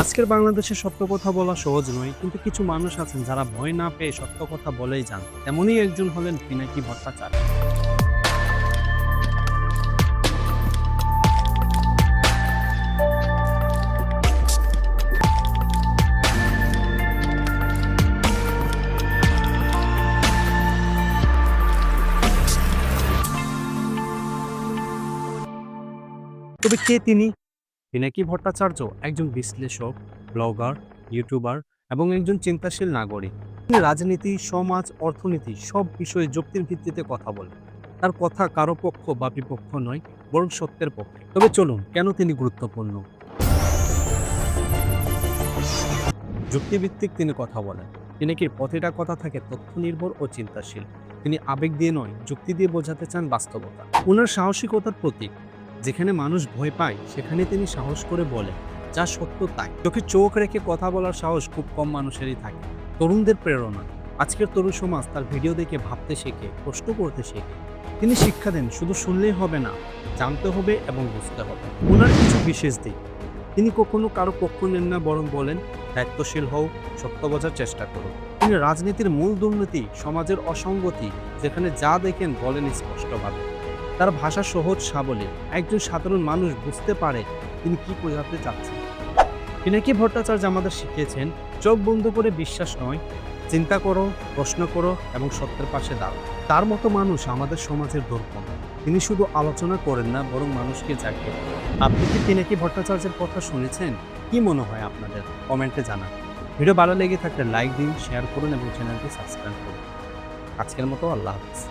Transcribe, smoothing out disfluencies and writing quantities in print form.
আজকের বাংলাদেশে সত্য কথা বলা সহজ নয়, কিন্তু কিছু মানুষ আছেন যারা ভয় না পেয়ে সত্য কথা বলেই যান। তেমনই একজন হলেন পিনাকি ভট্টাচার্য। তবে কে তিনি? পিনাকি ভট্টাচার্য একজন বিশ্লেষক, ব্লগার, ইউটিউবার এবং একজন চিন্তাশীল নাগরিক। তিনি রাজনীতি, সমাজ, অর্থনীতি সব বিষয়ে যুক্তির ভিত্তিতে কথা বলেন। তার কথা কারো পক্ষ বা বিপক্ষ নয়, বরং সত্যের পক্ষে। তবে চলুন, কেন তিনি গুরুত্বপূর্ণ? যুক্তিভিত্তিক তিনি কথা বলেন। পিনাকির প্রতিটা কথা থাকে তথ্য নির্ভর ও চিন্তাশীল। তিনি আবেগ দিয়ে নয়, যুক্তি দিয়ে বোঝাতে চান বাস্তবতা। ওনার সাহসিকতার প্রতীক। যেখানে মানুষ ভয় পায়, সেখানে তিনি সাহস করে বলেন যা সত্য তাই। চোখে চোখ রেখে কথা বলার সাহস খুব কম মানুষেরই থাকে। তরুণদের প্রেরণা। আজকের তরুণ সমাজ তার ভিডিও দেখে ভাবতে শেখে, প্রশ্ন করতে শেখে। তিনি শিক্ষা দেন, শুধু শুনলেই হবে না, জানতে হবে এবং বুঝতে হবে। ওনার কিছু বিশেষ দিক: তিনি কখনো কারো পক্ষ নেন না, বরং বলেন দায়িত্বশীল হও, সত্য বোঝার চেষ্টা করুন। তিনি রাজনীতির মূল দুর্নীতি, সমাজের অসঙ্গতি যেখানে যা দেখেন বলেন স্পষ্টভাবে। তার ভাষা সহজ সাবলীল, একজন সাধারণ মানুষ বুঝতে পারে তিনি কি বোঝাতে চাচ্ছেন। পিনাকি ভট্টাচার্য আমাদের শিখিয়েছেন, চোখ বন্ধ করে বিশ্বাস নয়, চিন্তা করো, প্রশ্ন করো এবং সত্যের পাশে দাঁড়াও। তার মতো মানুষ আমাদের সমাজের দর্পণ। তিনি শুধু আলোচনা করেন না, বরং মানুষকে জাগিয়ে তোলেন। আপনি কি পিনাকি ভট্টাচার্যের কথা শুনেছেন? কি মনে হয় আপনাদের? কমেন্টে জানান। ভিডিও ভালো লেগে থাকলে লাইক দিন, শেয়ার করুন এবং চ্যানেলটি সাবস্ক্রাইব করুন। আজকের মতো আল্লাহ হাফেজ।